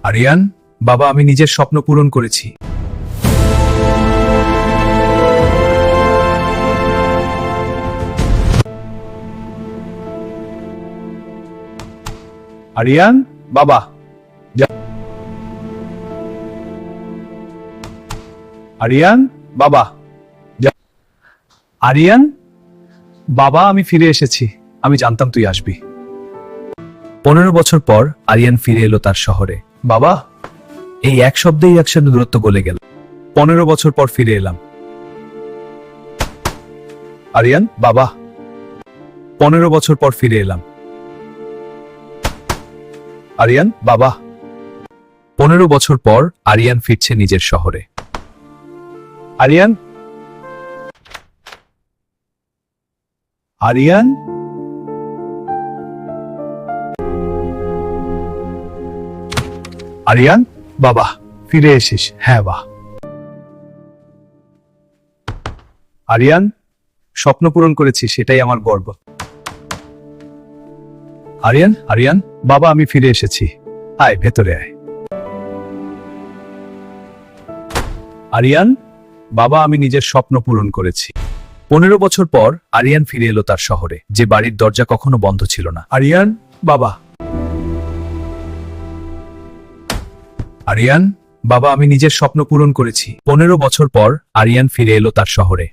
আরিয়ান, বাবা আমি নিজের স্বপ্ন পূরণ করেছি। আরিয়ান, বাবা। আরিয়ান, বাবা। আরিয়ান, বাবা আমি ফিরে এসেছি। আমি জানতাম তুই আসবি। 15 বছর পর আরিয়ান ফিরে এলো তার শহরে। বাবা, এই এক শব্দেই একসাথে দূরত্ব গলে গেল। 15 বছর পর ফিরে এলাম। আরিয়ান, বাবা। 15 বছর পর ফিরে এলাম। আরিয়ান, বাবা। 15 বছর পর আরিয়ান ফিরছে নিজের শহরে। আরিয়ান, আরিয়ান, আরিয়ান, বাবা ফিরে এসিস। হ্যাঁ বাহ। আরিয়ান, স্বপ্ন পূরণ করেছিস, সেটাই আমার গর্ব। আরিয়ান, আরিয়ান, বাবা আমি ফিরে এসেছি। আয় ভেতরে আয়। আরিয়ান, বাবা আমি নিজের স্বপ্ন পূরণ করেছি। 15 বছর পর আরিয়ান ফিরে এলো তার শহরে, যে বাড়ির দরজা কখনো বন্ধ ছিল না। আরিয়ান, বাবা। আরিয়ান, বাবা আমি নিজের স্বপ্ন পূরণ করেছি। 15 বছর পর আরিয়ান ফিরে এলো তার শহরে।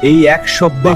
এই এক শব্দে